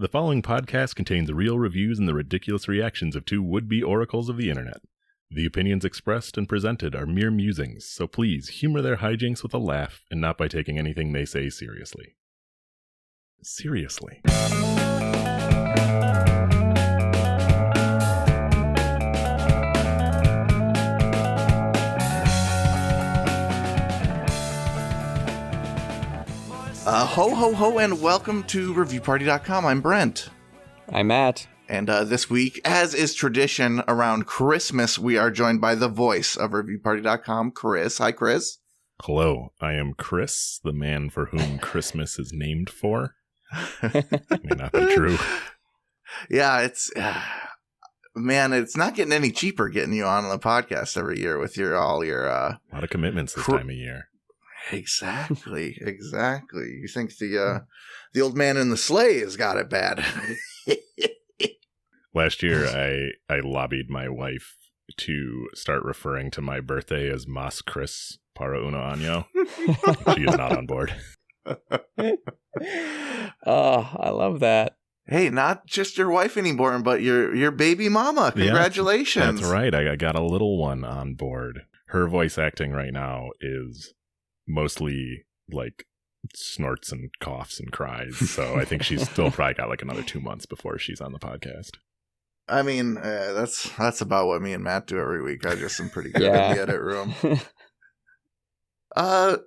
The following podcast contains real reviews and the ridiculous reactions of two would-be oracles of the internet. The opinions expressed and presented are mere musings, so please humor their hijinks with a laugh and not by taking anything they say seriously. Seriously. Ho, ho, ho, and welcome to ReviewParty.com. I'm Brent. I'm Matt. And this week, as is tradition around Christmas, we are joined by the voice of ReviewParty.com, Chris. Hi, Chris. Hello, I am Chris, the man for whom Christmas is named for. May not be true. Yeah, it's... man, it's not getting any cheaper getting you on the podcast every year with all your... a lot of commitments this time of year. Exactly. You think the old man in the sleigh has got it bad. Last year, I lobbied my wife to start referring to my birthday as Mas Chris para uno año. She is not on board. Oh, I love that. Hey, not just your wife anymore, but your baby mama. Congratulations. Yeah, that's right. I got a little one on board. Her voice acting right now is mostly like snorts and coughs and cries. So I think she's still probably got like another 2 months before she's on the podcast. I mean, that's about what me and Matt do every week. I just am pretty good in the edit room.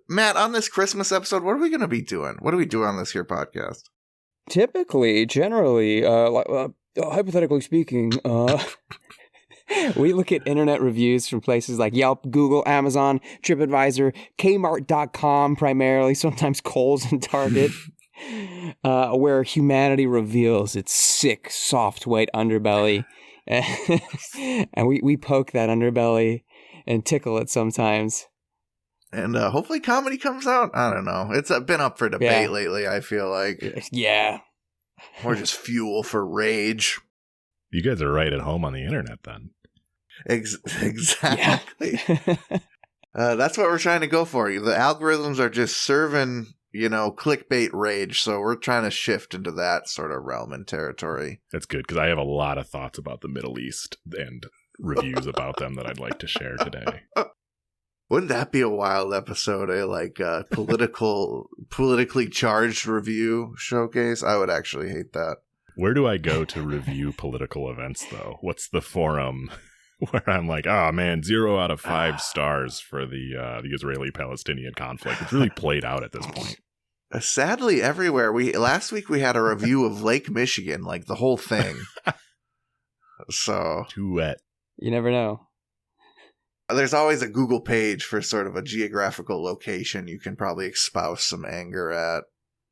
Matt, on this Christmas episode, what are we going to be doing? What do we do on this here podcast? Typically, generally, hypothetically speaking, we look at internet reviews from places like Yelp, Google, Amazon, TripAdvisor, Kmart.com primarily, sometimes Kohl's and Target, where humanity reveals its sick, soft, white underbelly. And we poke that underbelly and tickle it sometimes. And hopefully comedy comes out. I don't know. It's been up for debate lately, I feel like. Yeah. Or just fuel for rage. You guys are right at home on the internet then. Exactly. That's what we're trying to go for. The algorithms are just serving, clickbait rage. So we're trying to shift into that sort of realm and territory. That's good because I have a lot of thoughts about the Middle East and reviews about them that I'd like to share today. Wouldn't that be a wild episode? Politically charged review showcase? I would actually hate that. Where do I go to review political events, though? What's the forum where I'm like, oh, man, 0 out of 5 stars for the Israeli-Palestinian conflict? It's really played out at this point. Sadly, everywhere. Last week we had a review of Lake Michigan, like the whole thing. So too wet. You never know. There's always a Google page for sort of a geographical location you can probably espouse some anger at.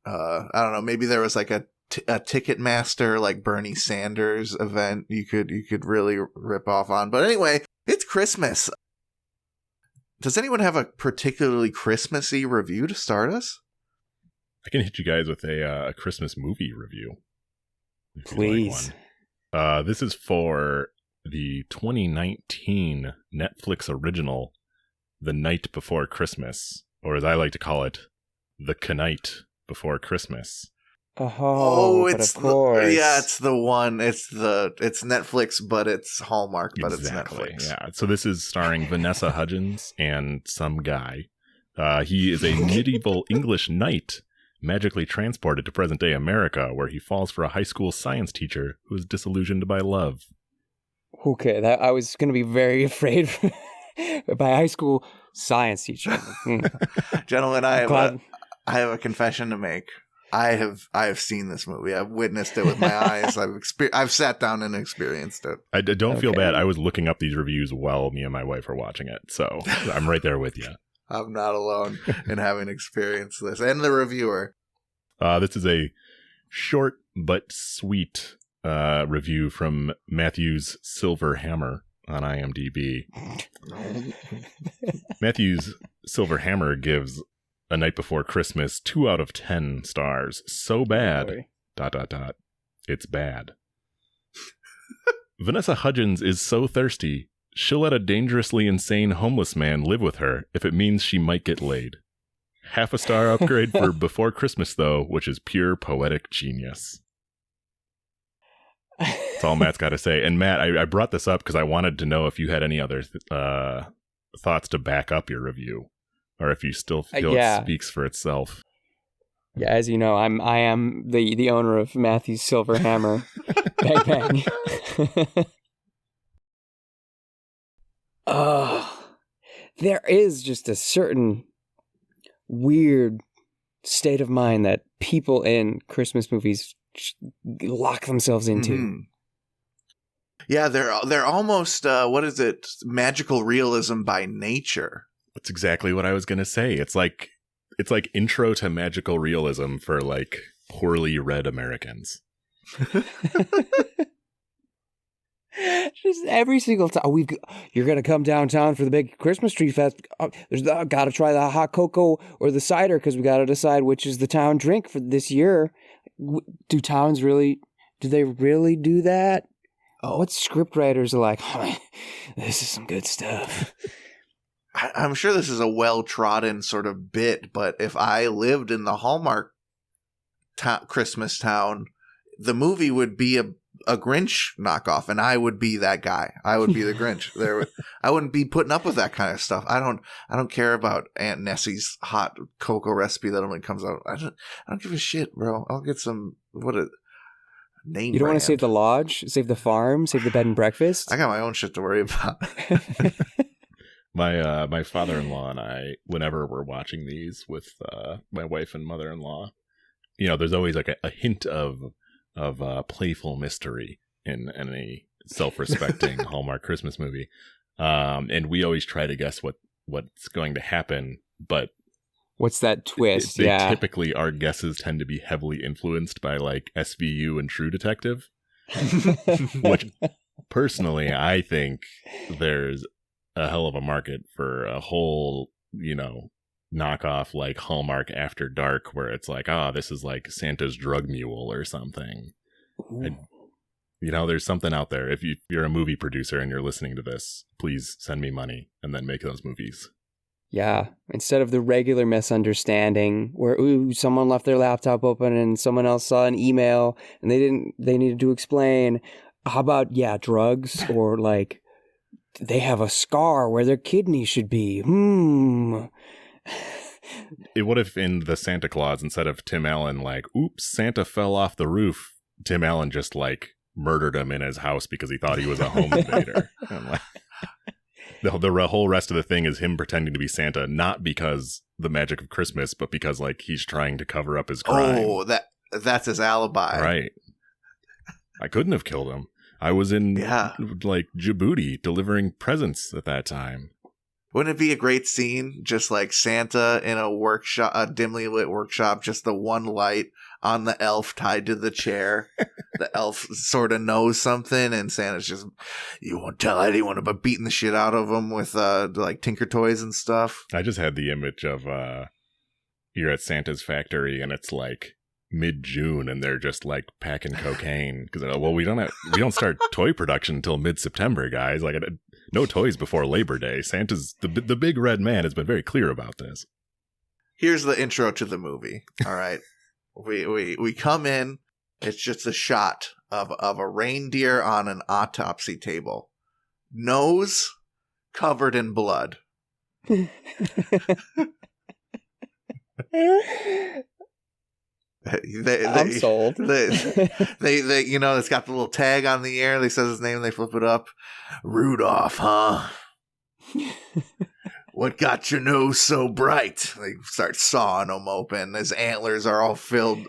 I don't know. Maybe there was like a Ticketmaster, like Bernie Sanders event you could really rip off on. But anyway, it's Christmas. Does anyone have a particularly Christmassy review to start us? I can hit you guys with a Christmas movie review. Please. Like this is for the 2019 Netflix original, The Night Before Christmas, or as I like to call it, The Knight Before Christmas. It's of course. It's the one. It's Netflix, but it's Hallmark, but exactly. It's Netflix. Yeah. So this is starring Vanessa Hudgens and some guy. He is a medieval English knight magically transported to present-day America, where he falls for a high school science teacher who is disillusioned by love. Okay, I was going to be very afraid by high school science teacher. Gentlemen, I have a confession to make. I have seen this movie. I've witnessed it with my eyes. I've sat down and experienced it. I don't feel bad. I was looking up these reviews while me and my wife were watching it, so I'm right there with you. I'm not alone in having experienced this. And the reviewer. This is a short but sweet review from Matthew's Silver Hammer on IMDb. Matthew's Silver Hammer gives A Night Before Christmas 2 out of 10 stars. So bad, ... It's bad. Vanessa Hudgens is so thirsty, she'll let a dangerously insane homeless man live with her if it means she might get laid. Half a star upgrade for Before Christmas, though, which is pure poetic genius. That's all Matt's got to say. And Matt, I brought this up because I wanted to know if you had any other thoughts to back up your review, or if you still feel it speaks for itself. Yeah, as you know, I am the owner of Matthew's Silver Hammer. Bang bang. There is just a certain weird state of mind that people in Christmas movies lock themselves into. Mm-hmm. Yeah, they're almost what is it? Magical realism by nature. That's exactly what I was gonna say. It's like intro to magical realism for like poorly read Americans. Just every single time you're gonna come downtown for the big Christmas tree fest. Gotta try the hot cocoa or the cider because we gotta decide which is the town drink for this year. Do they really do that? Oh, what script writers are like? Oh, this is some good stuff. I'm sure this is a well-trodden sort of bit, but if I lived in the Hallmark Christmas town, the movie would be a Grinch knockoff, and I would be that guy. I would be the Grinch. I wouldn't be putting up with that kind of stuff. I don't care about Aunt Nessie's hot cocoa recipe that only comes out. I don't give a shit, bro. I'll get some name. You don't want to save the lodge, save the farm, save the bed and breakfast. I got my own shit to worry about. My father-in-law and I, whenever we're watching these with my wife and mother-in-law, there's always like a hint of playful mystery in any self-respecting Hallmark Christmas movie, and we always try to guess what's going to happen. But what's that twist? Typically, our guesses tend to be heavily influenced by like SVU and True Detective, which personally I think there's a hell of a market for a whole, knockoff like Hallmark After Dark, where it's like, this is like Santa's drug mule or something. There's something out there. If you're a movie producer and you're listening to this, please send me money and then make those movies. Yeah, instead of the regular misunderstanding where someone left their laptop open and someone else saw an email and they needed to explain. How about drugs, or like they have a scar where their kidney should be. What if in the Santa Claus, instead of Tim Allen like, oops, Santa fell off the roof, Tim Allen just like murdered him in his house because he thought he was a home invader. The whole rest of the thing is him pretending to be Santa, not because the magic of Christmas, but because like he's trying to cover up his crime. Oh, that's his alibi. Right. I couldn't have killed him. I was in like Djibouti delivering presents at that time. Wouldn't it be a great scene? Just like Santa in a workshop, a dimly lit workshop, just the one light on the elf tied to the chair. The elf sort of knows something, and Santa's just, you won't tell anyone about beating the shit out of him with like Tinker Toys and stuff. I just had the image of you're at Santa's factory and it's like mid-June and they're just like packing cocaine because we don't start toy production until mid-September, guys. Like no toys before Labor Day. Santa's the big red man has been very clear about this. Here's the intro to the movie. All right. We come in. It's just a shot of a reindeer on an autopsy table. Nose covered in blood. I'm sold. They it's got the little tag on the air. They says his name. They flip it up. Rudolph, huh? What got your nose so bright? They start sawing him open. His antlers are all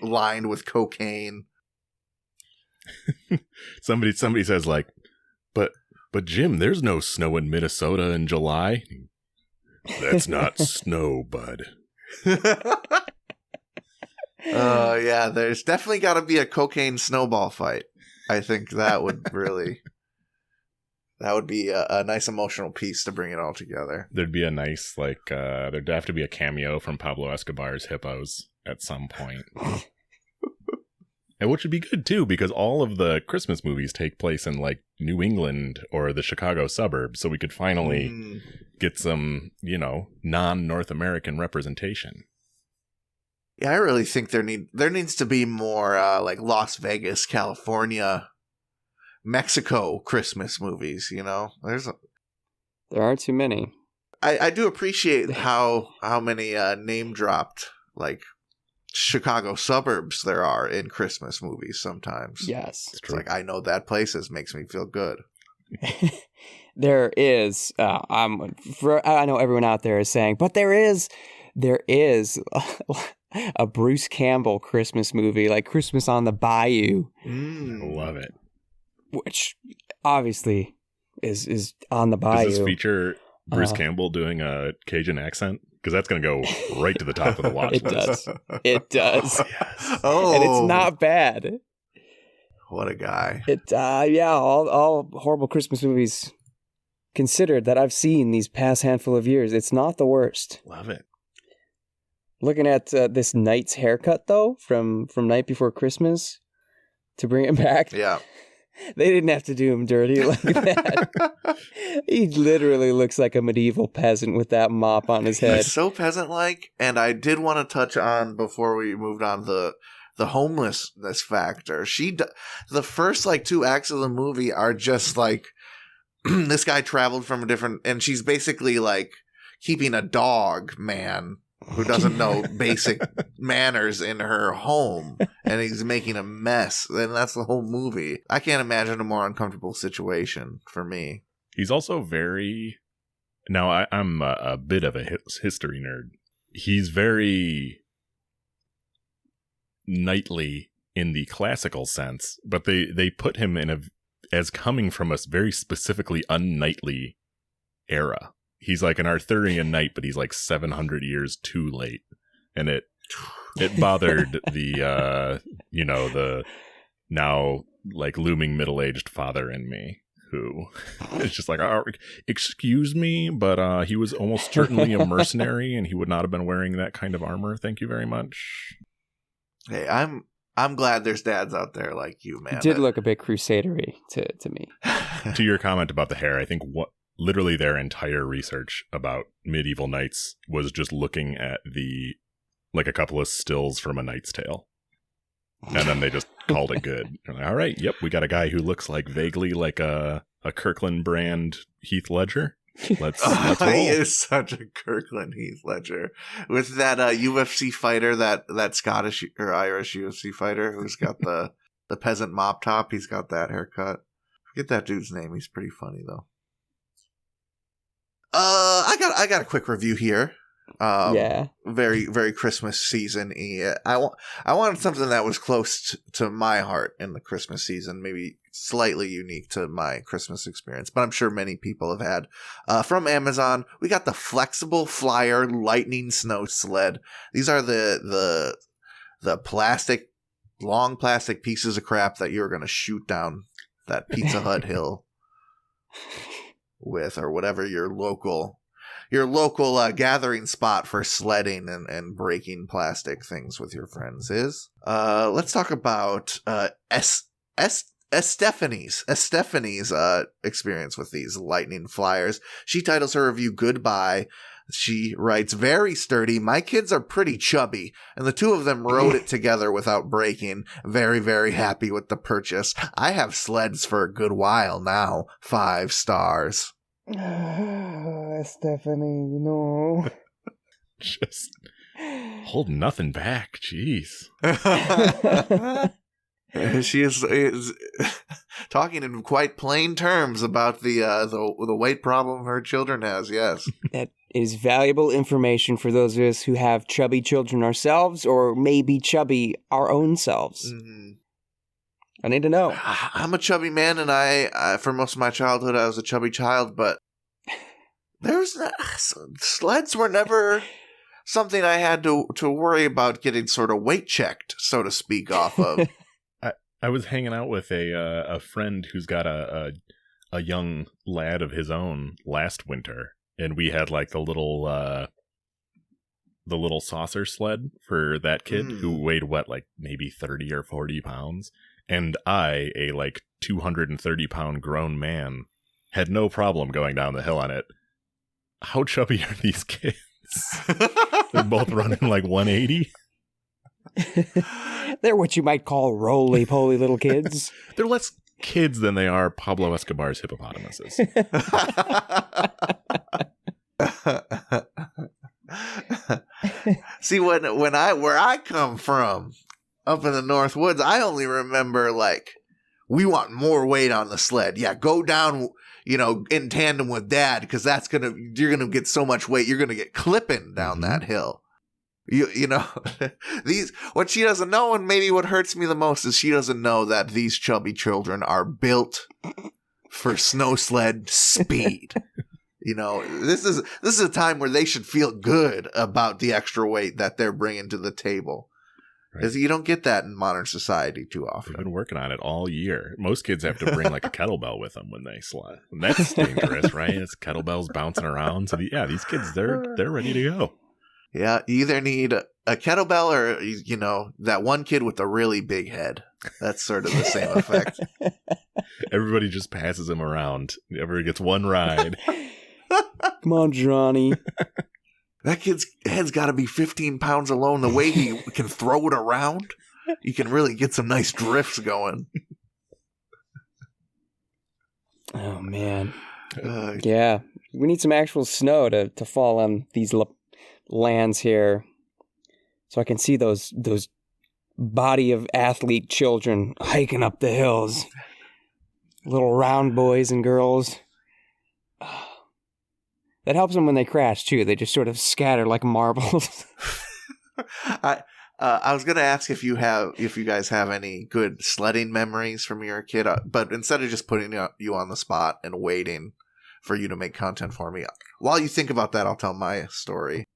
lined with cocaine. Somebody says like, but Jim, there's no snow in Minnesota in July. That's not snow, bud. Yeah, there's definitely got to be a cocaine snowball fight. I think that would be a nice emotional piece to bring it all together. There'd be a nice, like, there'd have to be a cameo from Pablo Escobar's Hippos at some point. And which would be good, too, because all of the Christmas movies take place in, like, New England or the Chicago suburbs, so we could finally get some, non-North American representation. Yeah, I really think there needs to be more, like, Las Vegas, California Mexico Christmas movies, There aren't too many. I do appreciate how many name dropped like Chicago suburbs there are in Christmas movies sometimes. Yes. It's like, I know that places makes me feel good. There is, I know everyone out there is saying, but there is a Bruce Campbell Christmas movie, like Christmas on the Bayou. Love it. Which obviously is on the Bayou. Does this feature Bruce Campbell doing a Cajun accent? Because that's going to go right to the top of the watch list. It does. Oh, yes. And it's not bad. What a guy. All horrible Christmas movies considered that I've seen these past handful of years, it's not the worst. Love it. Looking at this knight's haircut, though, from Night Before Christmas, to bring it back. Yeah. They didn't have to do him dirty like that. He literally looks like a medieval peasant with that mop on his head. He's so peasant-like, and I did want to touch on, before we moved on, the homelessness factor. The first, 2 acts of the movie are just, this guy traveled from a different... And she's basically, keeping a dog man who doesn't know basic manners in her home, and he's making a mess, and that's the whole movie. I can't imagine a more uncomfortable situation for me. He's also very... Now, I'm a bit of a history nerd. He's very knightly in the classical sense, but they put him as coming from a very specifically unknightly era. He's like an Arthurian knight, but he's 700 years too late. And it bothered the, the now looming middle-aged father in me, who is just excuse me, but he was almost certainly a mercenary and he would not have been wearing that kind of armor. Thank you very much. Hey, I'm glad there's dads out there like you, man. It did look a bit crusadery to me. To your comment about the hair, I think literally their entire research about medieval knights was just looking at a couple of stills from A Knight's Tale. And then they just called it good. All right, yep, we got a guy who looks vaguely like a Kirkland brand Heath Ledger. Let's roll. He is such a Kirkland Heath Ledger. With that UFC fighter, that Scottish or Irish UFC fighter who's got the peasant mop top, he's got that haircut. Forget that dude's name, he's pretty funny though. I got a quick review here. Yeah. Very, very Christmas season. I wanted something that was close to my heart in the Christmas season, maybe slightly unique to my Christmas experience, but I'm sure many people have had. From Amazon, we got the Flexible Flyer Lightning Snow Sled. These are the long plastic pieces of crap that you're going to shoot down that Pizza Hut hill with, or whatever your local gathering spot for sledding and breaking plastic things with your friends is. Let's talk about Stephanie's experience with these lightning flyers. She titles her review Goodbye. She writes, very sturdy. My kids are pretty chubby, and the two of them rode it together without breaking. Very, very happy with the purchase. I have sleds for a good while now. 5 stars. Stephanie, no. Just hold nothing back. Jeez. She is talking in quite plain terms about the weight problem her children has. Yes, that is valuable information for those of us who have chubby children ourselves, or maybe chubby our own selves. Mm-hmm. I need to know. I'm a chubby man, and I for most of my childhood I was a chubby child, but sleds were never something I had to worry about getting sort of weight checked, so to speak, off of. I was hanging out with a friend who's got a young lad of his own last winter, and we had the little saucer sled for that kid who weighed maybe 30 or 40 pounds, and I, a 230-pound grown man, had no problem going down the hill on it. How chubby are these kids? They're both running 180. They're what you might call roly-poly little kids. They're less kids than they are Pablo Escobar's hippopotamuses. See, where I come from, up in the North Woods, I only remember like we want more weight on the sled. Yeah, go down, in tandem with Dad, because you're gonna get so much weight, you're gonna get clipping down that hill. What she doesn't know, and maybe what hurts me the most, is she doesn't know that these chubby children are built for snow sled speed. This is a time where they should feel good about the extra weight that they're bringing to the table. Because you don't get that in modern society too often. They've been working on it all year. Most kids have to bring like a kettlebell with them when they sled. And that's dangerous, right? It's kettlebells bouncing around. So these kids, they're ready to go. Yeah, you either need a kettlebell or, that one kid with a really big head. That's sort of the same effect. Everybody just passes him around. Everybody gets one ride. Come on, Johnny. That kid's head's got to be 15 pounds alone. The way he can throw it around, you can really get some nice drifts going. Oh, man. Yeah, we need some actual snow to fall on these lands here, so I can see those body of athlete children hiking up the hills. Little round boys and girls. That helps them when they crash, too. They just sort of scatter like marbles. I was going to ask if you guys have any good sledding memories from your kid, but instead of just putting you on the spot and waiting for you to make content for me, while you think about that, I'll tell my story.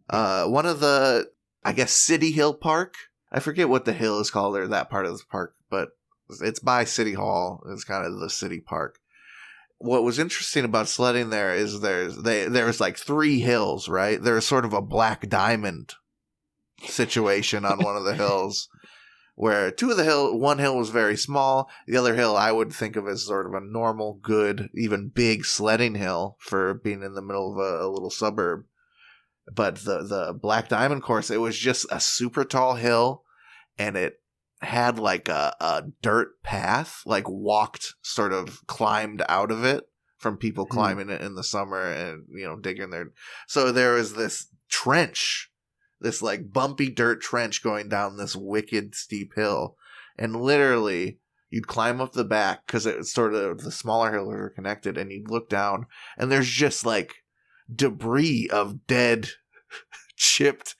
One of the, I guess, City Hill Park. I forget what the hill is called or that part of the park, but it's by City Hall. It's kind of the city park. What was interesting about sledding there is there's like 3 hills, right? There's sort of a black diamond situation on one of the hills, where one hill was very small. The other hill I would think of as sort of a normal, good, even big sledding hill for being in the middle of a little suburb. But the black diamond course, it was just a super tall hill, and it had like a dirt path, like sort of climbed out of it from people climbing it in the summer and, digging their. So there was this trench, this like bumpy dirt trench going down this wicked steep hill. And literally you'd climb up the back because it's sort of the smaller hills are connected, and you'd look down and there's just like debris of dead chipped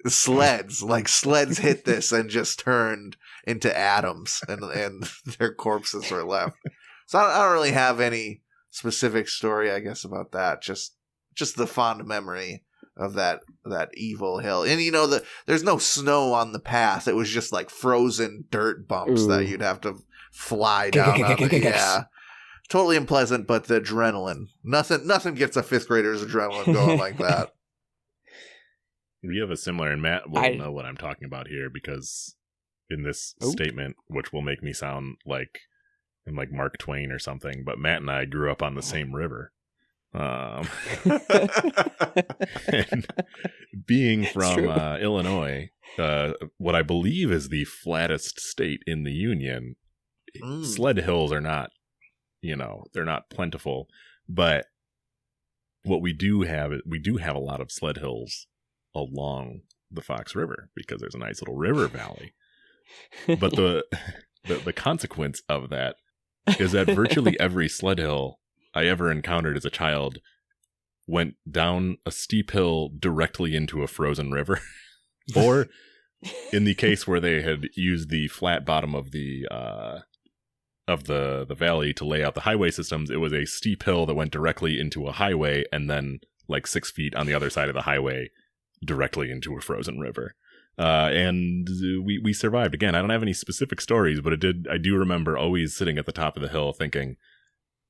sleds. Like sleds hit this and just turned into atoms, and their corpses were left. So I don't really have any specific story, I guess, about that. Just the fond memory of that evil hill. And there's no snow on the path. It was just like frozen dirt bumps that you'd have to fly down. Yeah. Totally unpleasant, but the adrenaline. Nothing gets a 5th grader's adrenaline going like that. We have a similar, and Matt will know what I'm talking about here, because in this statement, which will make me sound like I'm like Mark Twain or something, but Matt and I grew up on the same river. And being from Illinois, what I believe is the flattest state in the Union, sled hills are not, they're not plentiful, but what we do have a lot of sled hills along the Fox River, because there's a nice little river valley. But the consequence of that is that virtually every sled hill I ever encountered as a child went down a steep hill directly into a frozen river. Or in the case where they had used the flat bottom of the valley to lay out the highway systems, it was a steep hill that went directly into a highway, and then like 6 feet on the other side of the highway directly into a frozen river. And we survived. Again, I don't have any specific stories, but I do remember always sitting at the top of the hill thinking,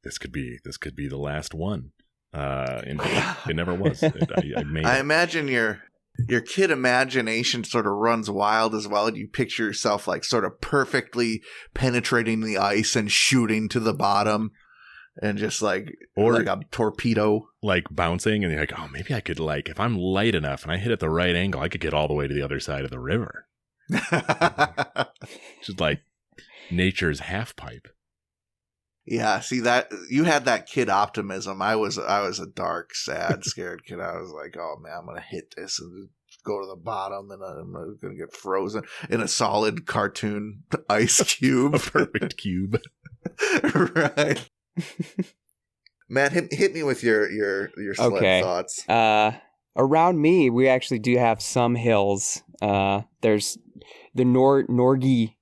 this could be the last one. And it never was. I imagine your kid imagination sort of runs wild as well. You picture yourself like sort of perfectly penetrating the ice and shooting to the bottom, and just like a torpedo, like bouncing, and you're like, oh, maybe I could, like, if I'm light enough and I hit at the right angle, I could get all the way to the other side of the river. Just like nature's half pipe. Yeah, see that you had that kid optimism. I was a dark, sad, scared kid. I was like, oh man, I'm gonna hit this and go to the bottom, and I'm gonna get frozen in a solid cartoon ice cube, A perfect cube. Right. Matt, hit me with your sled thoughts. Around me, we actually do have some hills. There's the Norgi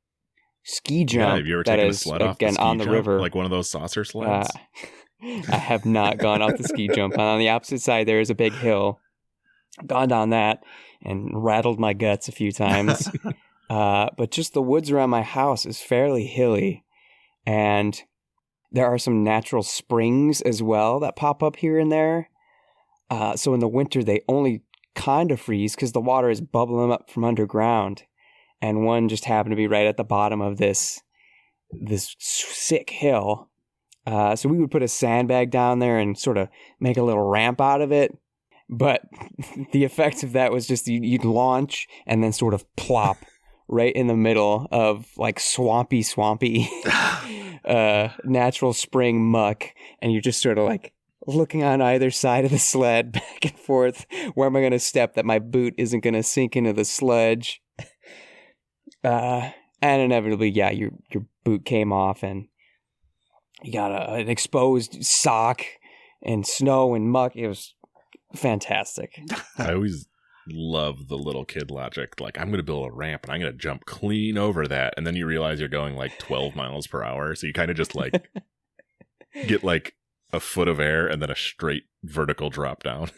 ski jump. Yeah, have you ever that taken a is sled off again the ski on the jump, river, like one of those saucer sleds? I have not gone off the ski jump. And on the opposite side, there is a big hill. Gone down that and rattled my guts a few times. But just the woods around my house is fairly hilly, and there are some natural springs as well that pop up here and there. So in the winter, they only kind of freeze because the water is bubbling up from underground. And one just happened to be right at the bottom of this sick hill. So we would put a sandbag down there and sort of make a little ramp out of it. But the effect of that was just you'd launch and then sort of plop right in the middle of like swampy natural spring muck. And you're just sort of like looking on either side of the sled back and forth. Where am I going to step that my boot isn't going to sink into the sludge? And inevitably, yeah, your boot came off and you got an exposed sock and snow and muck. It was fantastic. I always love the little kid logic. Like, I'm going to build a ramp and I'm going to jump clean over that. And then you realize you're going like 12 miles per hour. So you kind of just like get like a foot of air and then a straight vertical drop down.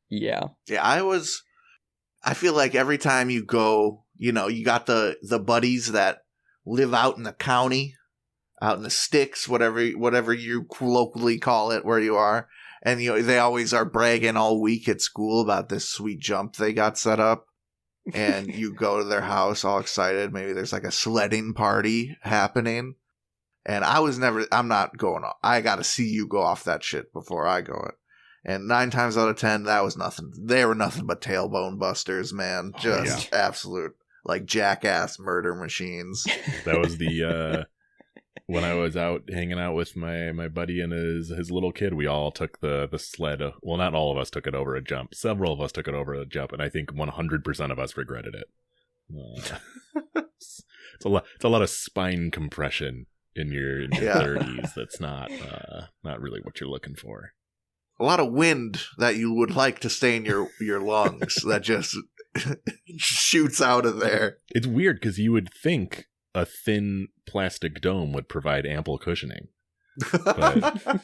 Yeah. Yeah, I feel like every time you go, you know, you got the buddies that live out in the county, out in the sticks, whatever you locally call it where you are. And they always are bragging all week at school about this sweet jump they got set up. And you go to their house all excited. Maybe there's like a sledding party happening. And I'm not going off. I got to see you go off that shit before I go it. And 9 times out of 10, that was nothing. They were nothing but tailbone busters, man. Just absolute, like, jackass murder machines. That was the, when I was out hanging out with my buddy and his little kid, we all took the sled. Well, not all of us took it over a jump. Several of us took it over a jump, and I think 100% of us regretted it. It's a lot of spine compression in your 30s. That's not really what you're looking for. A lot of wind that you would like to stay in your lungs that just shoots out of there. It's weird because you would think a thin plastic dome would provide ample cushioning. But...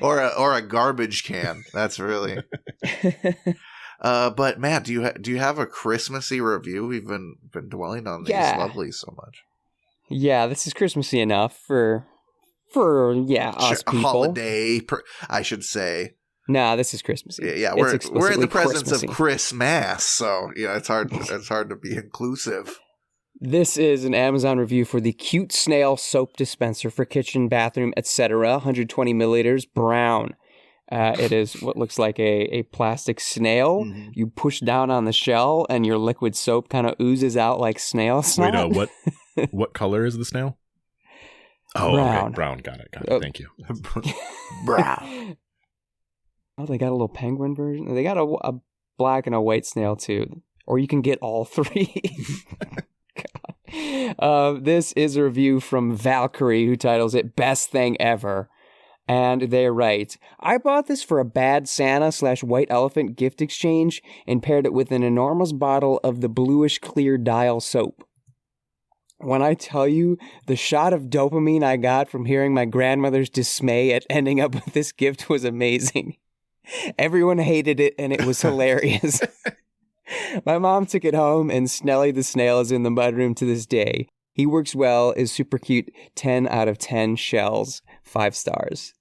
or a garbage can. That's really. But Matt, do you have a Christmassy review? We've been dwelling on these lovely so much. Yeah, this is Christmassy enough for us people. Holiday, I should say. Nah, this is Christmassy. Yeah, we're in the presence of Christmas, so it's hard to be inclusive. This is an Amazon review for the Cute Snail Soap Dispenser for kitchen, bathroom, etc. 120 milliliters, brown. It is what looks like a plastic snail. Mm-hmm. You push down on the shell, and your liquid soap kind of oozes out like snail snot. Wait, what color is the snail? Oh, brown. Okay. Brown. Got it. Thank you. Brown. Oh, they got a little penguin version. They got a black and a white snail too. Or you can get all three. This is a review from Valkyrie, who titles it Best Thing Ever. And they're right. I bought this for a bad Santa / white elephant gift exchange and paired it with an enormous bottle of the bluish clear dial soap. When I tell you the shot of dopamine I got from hearing my grandmother's dismay at ending up with this gift was amazing. Everyone hated it and it was hilarious. My mom took it home and Snelly the snail is in the mudroom to this day. He works well, is super cute, 10 out of 10 shells, 5 stars.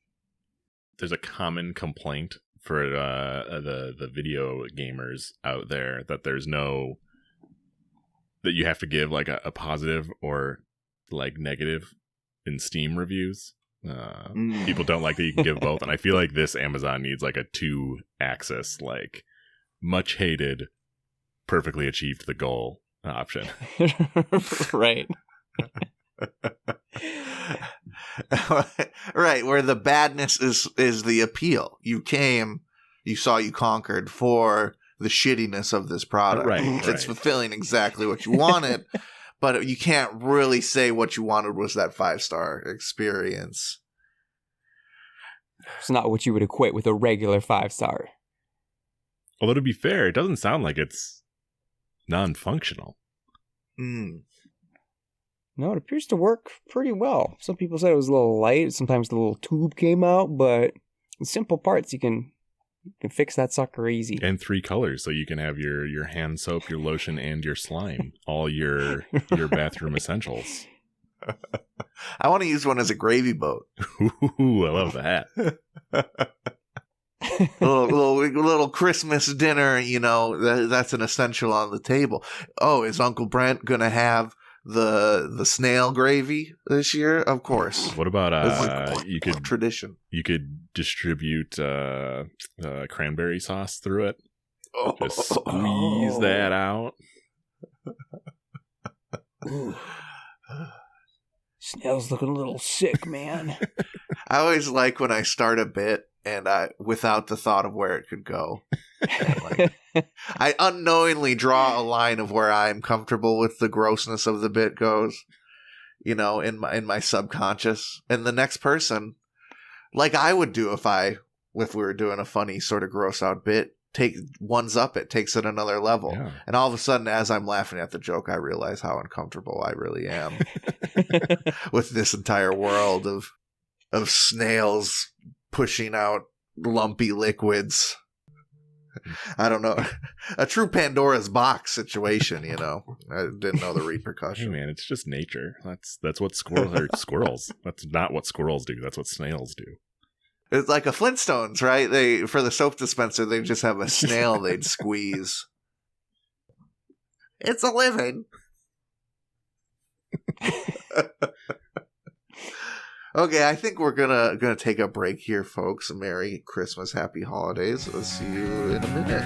There's a common complaint for the video gamers out there that there's no... that you have to give like a positive or like negative in Steam reviews. People don't like that you can give both. And I feel like this Amazon needs like a 2-axis, like much hated, perfectly achieved the goal option. Right. Right, where the badness is the appeal. You came, you saw, you conquered for the shittiness of this product. Right. It's fulfilling exactly what you wanted, but you can't really say what you wanted was that 5-star experience. It's not what you would equate with a regular 5-star. Although, to be fair, it doesn't sound like it's non-functional. No, it appears to work pretty well. Some people said it was a little light. Sometimes the little tube came out, but in simple parts, you can fix that sucker easy. And 3 colors, so you can have your hand soap, your lotion, and your slime. All your bathroom essentials. I want to use one as a gravy boat. Ooh, I love that. little Christmas dinner, that's an essential on the table. Oh, is Uncle Brent gonna have the snail gravy this year? Of course. What about you could tradition? You could distribute cranberry sauce through it. Just squeeze that out. Snail's looking a little sick, man. I always like when I start a bit and without the thought of where it could go. I unknowingly draw a line of where I'm comfortable with the grossness of the bit goes, in my subconscious. And the next person, like I would do if we were doing a funny sort of gross out bit, takes it another level. Yeah. And all of a sudden, as I'm laughing at the joke, I realize how uncomfortable I really am with this entire world of snails pushing out lumpy liquids. I don't know. A true Pandora's box situation, I didn't know the repercussion. Hey man, it's just nature. That's what squirrels are. Squirrels. That's not what squirrels do. That's what snails do. It's like a Flintstones, right? For the soap dispenser, they just have a snail they'd squeeze. It's a living. Okay, I think we're gonna take a break here, folks. Merry Christmas, Happy Holidays. We'll see you in a minute.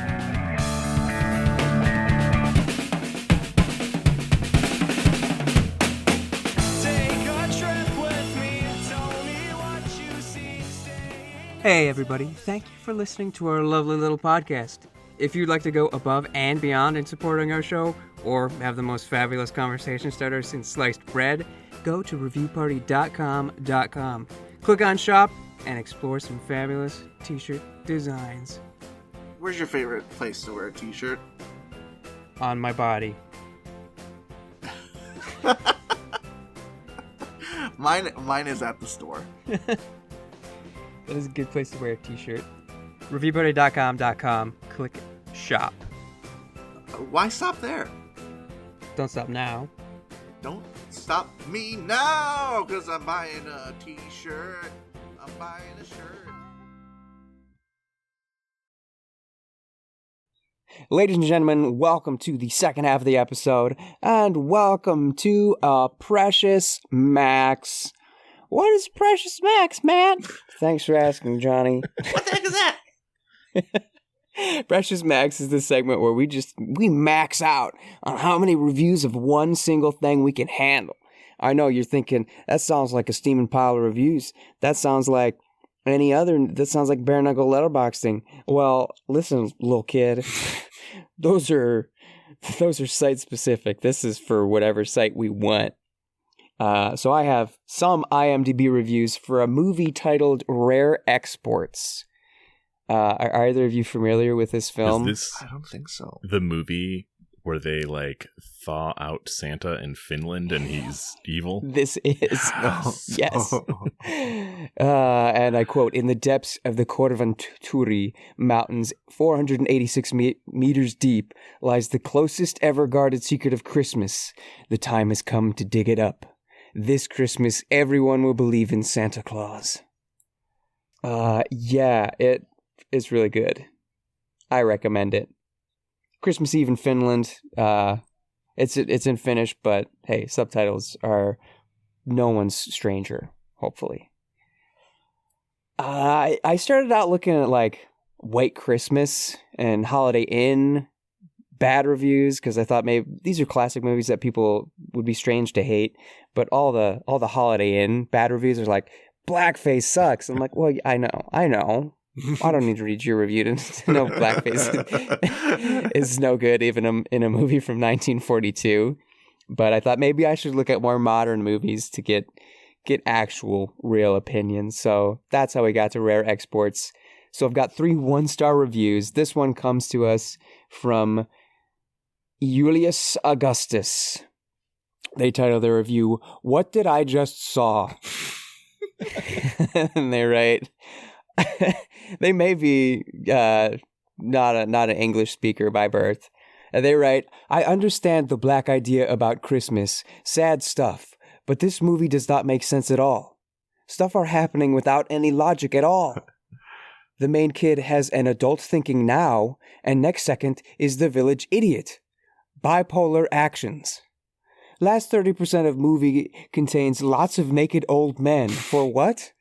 Hey everybody, thank you for listening to our lovely little podcast. If you'd like to go above and beyond in supporting our show, or have the most fabulous conversation starter since sliced bread, go to reviewparty.com. Click on shop and explore some fabulous t-shirt designs. Where's your favorite place to wear a t-shirt? On my body. Mine is at the store. That is a good place to wear a t-shirt. Reviewparty.com. Click shop. Why stop there? Don't stop now. Don't stop me now, because I'm buying a t-shirt. I'm buying a shirt. Ladies and gentlemen, welcome to the second half of the episode, and welcome to Precious Max. What is Precious Max, man? Thanks for asking, Johnny. What the heck is that? Precious Max is the segment where we max out on how many reviews of one single thing we can handle. I know you're thinking, that sounds like a steaming pile of reviews. That sounds like that sounds like bare knuckle letterboxing. Well, listen, little kid, those are site specific. This is for whatever site we want. So I have some IMDb reviews for a movie titled Rare Exports. Are either of you familiar with this film? I don't think so. The movie where they thaw out Santa in Finland and he's evil? This is. Yes. And I quote, "In the depths of the Korvanturi Mountains, 486 meters deep, lies the closest ever guarded secret of Christmas. The time has come to dig it up. This Christmas, everyone will believe in Santa Claus." Yeah, it is really good. I recommend it. Christmas Eve in Finland. It's in Finnish, but hey, subtitles are no one's stranger, hopefully. I started out looking at White Christmas and Holiday Inn bad reviews because I thought maybe these are classic movies that people would be strange to hate. But all the Holiday Inn bad reviews are like, blackface sucks. I'm like, well, I know. I don't need to read your review to know blackface is no good, even in a movie from 1942. But I thought maybe I should look at more modern movies to get actual real opinions. So that's how we got to Rare Exports. So I've got 3 1-star reviews. This one comes to us from Julius Augustus. They title their review, "What Did I Just Saw?" And they write, they may be not an English speaker by birth. They write, "I understand the black idea about Christmas. Sad stuff. But this movie does not make sense at all. Stuff are happening without any logic at all. The main kid has an adult thinking now, and next second is the village idiot. Bipolar actions. Last 30% of movie contains lots of naked old men. For what?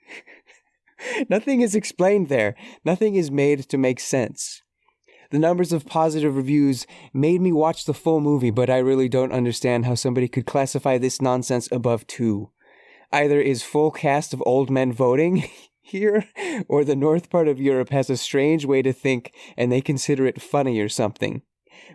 Nothing is explained there. Nothing is made to make sense. The numbers of positive reviews made me watch the full movie, but I really don't understand how somebody could classify this nonsense above 2. Either is full cast of old men voting here, or the north part of Europe has a strange way to think and they consider it funny or something.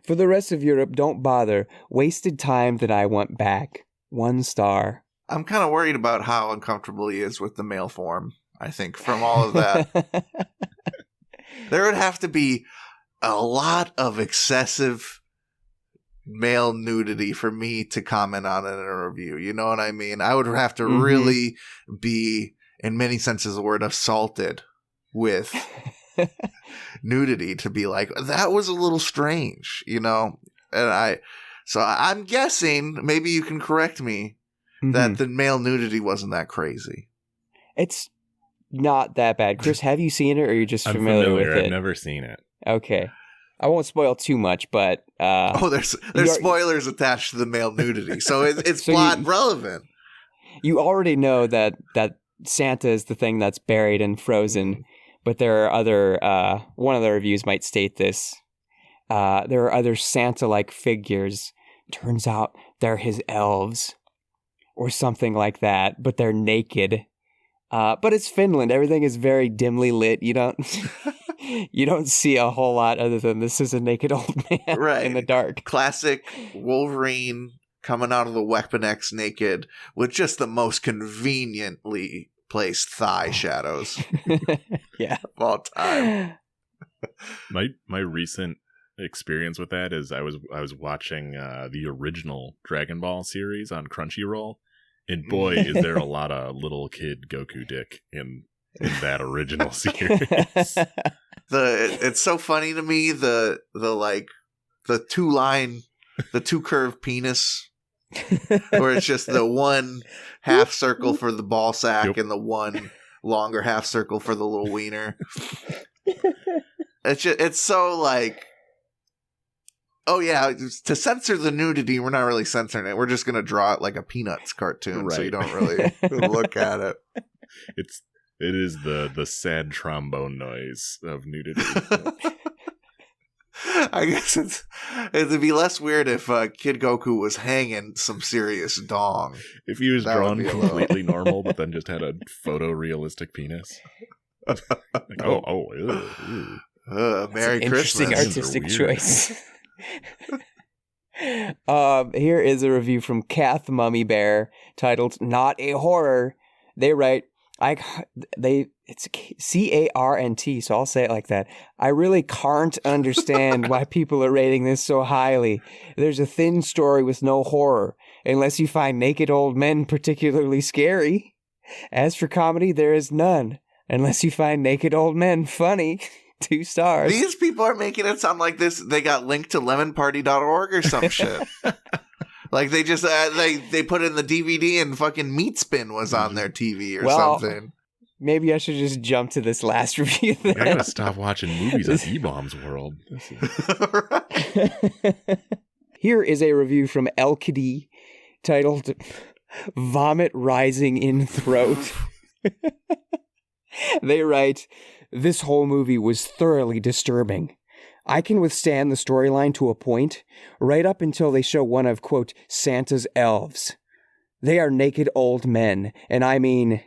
For the rest of Europe, don't bother. Wasted time that I want back. 1 star." I'm kind of worried about how uncomfortable he is with the male form, I think, from all of that. There would have to be a lot of excessive male nudity for me to comment on it in a review. You know what I mean? I would have to really be, in many senses of the word, assaulted with nudity to be like, that was a little strange, you know? And I'm guessing, maybe you can correct me, that the male nudity wasn't that crazy. It's not that bad. Chris, have you seen it, or are you just familiar with it? I've never seen it. Okay. I won't spoil too much, but... there's spoilers attached to the male nudity, so it's so plot relevant. You already know that Santa is the thing that's buried and frozen, but there are other... one of the reviews might state this. There are other Santa-like figures. Turns out they're his elves, or something like that, but they're naked. But it's Finland. Everything is very dimly lit. You don't see a whole lot other than this is a naked old man in the dark. Classic Wolverine coming out of the Weapon X naked with just the most conveniently placed thigh shadows of all time. My recent experience with that is I was watching the original Dragon Ball series on Crunchyroll. And boy, is there a lot of little kid Goku dick in that original series. It's so funny to me, the 2 curved penis, where it's just the 1 half circle for the ball sack and the 1 longer half circle for the little wiener. It's so like, oh yeah, to censor the nudity, we're not really censoring it. We're just going to draw it like a Peanuts cartoon, so you don't really look at it. It is the sad trombone noise of nudity. I guess it'd be less weird if Kid Goku was hanging some serious dong. If he was drawn completely normal, but then just had a photorealistic penis. Merry Christmas. Interesting artistic choice. Here is a review from Kath Mummy Bear titled "Not a Horror." They write, it's CARNT, so I'll say it like that. "I really can't understand why people are rating this so highly. There's a thin story with no horror, unless you find naked old men particularly scary. As for comedy, there is none, unless you find naked old men funny." 2 stars. These people are making it sound like this. They got linked to lemonparty.org or some shit. Like they just they put in the DVD and fucking Meat Spin was on their TV or something. Maybe I should just jump to this last review. I gotta stop watching movies on E-Bomb's World. Here is a review from Elkady titled "Vomit Rising in Throat." They write, "This whole movie was thoroughly disturbing. I can withstand the storyline to a point, right up until they show one of, quote, Santa's elves. They are naked old men, and I mean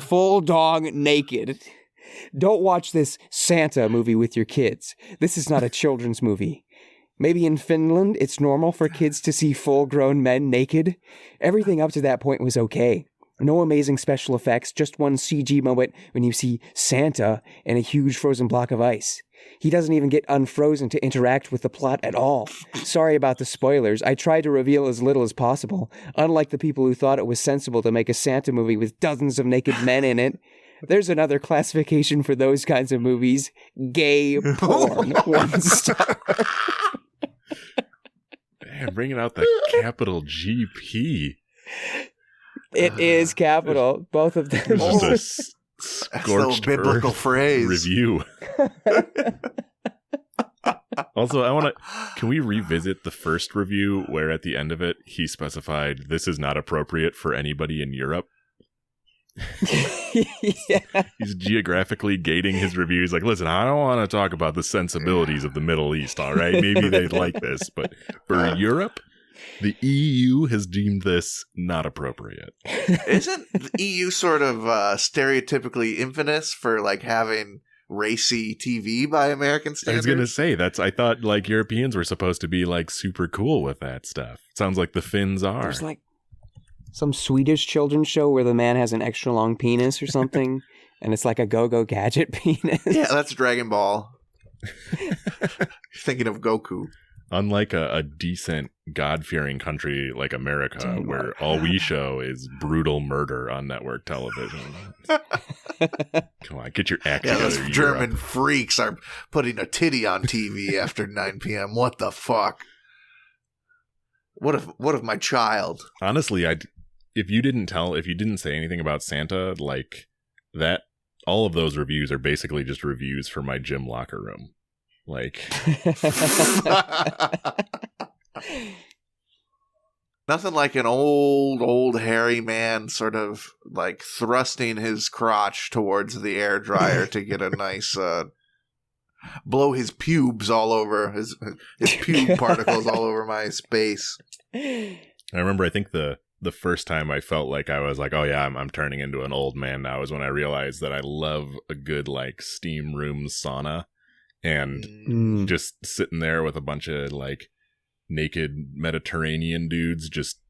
full dog naked. Don't watch this Santa movie with your kids. This is not a children's movie. Maybe in Finland, it's normal for kids to see full-grown men naked. Everything up to that point was okay. No amazing special effects, just one CG moment when you see Santa and a huge frozen block of ice. He doesn't even get unfrozen to interact with the plot at all. Sorry about the spoilers. I tried to reveal as little as possible, unlike the people who thought it was sensible to make a Santa movie with dozens of naked men in it. There's another classification for those kinds of movies. Gay porn. 1 star. Man, bringing out the capital GP. It is capital. Both of them. Just a scorched biblical earth phrase. Review. Also, can we revisit the first review where at the end of it, he specified this is not appropriate for anybody in Europe? Yeah. He's geographically gating his reviews. Like, listen, I don't want to talk about the sensibilities of the Middle East, all right? Maybe they'd like this, but for Europe, the EU has deemed this not appropriate. Isn't the EU sort of stereotypically infamous for like having racy TV by American standards? I was going to say, I thought like Europeans were supposed to be like super cool with that stuff. Sounds like the Finns are. There's like some Swedish children's show where the man has an extra long penis or something, and it's like a go-go gadget penis. Yeah, that's Dragon Ball. Thinking of Goku. Unlike a decent, God-fearing country like America, where all we show is brutal murder on network television. Come on, get your act together. Those German freaks are putting a titty on TV after 9 p.m. What the fuck? What if my child? Honestly, if you didn't say anything about Santa, like that, all of those reviews are basically just reviews for my gym locker room. Like, nothing like an old hairy man sort of like thrusting his crotch towards the air dryer to get a nice blow his pubes all over his pube particles all over my space. I remember, I think the first time I felt like I was like, oh yeah, I'm turning into an old man now, is when I realized that I love a good like steam room sauna. And just sitting there with a bunch of like naked Mediterranean dudes just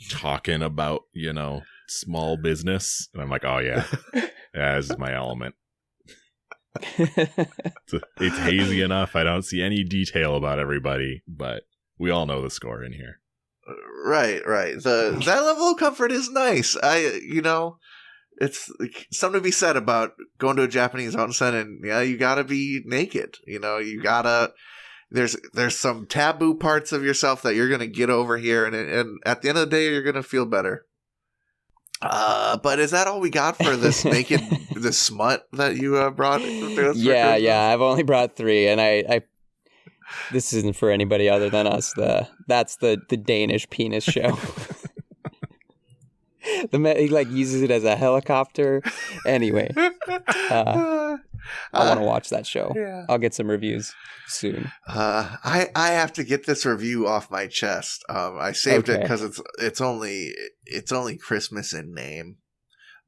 talking about, small business. And I'm like, oh yeah, this is my element. It's hazy enough. I don't see any detail about everybody, but we all know the score in here. Right. That level of comfort is nice. It's something to be said about going to a Japanese onsen and you gotta be naked. You gotta. There's some taboo parts of yourself that you're gonna get over here, and at the end of the day, you're gonna feel better. But is that all we got for this this smut that you brought? Yeah. I've only brought 3, and I this isn't for anybody other than us. That's the Danish penis show. He like uses it as a helicopter. Anyway, I want to watch that show. Yeah. I'll get some reviews soon. I have to get this review off my chest. I saved it because it's only Christmas in name.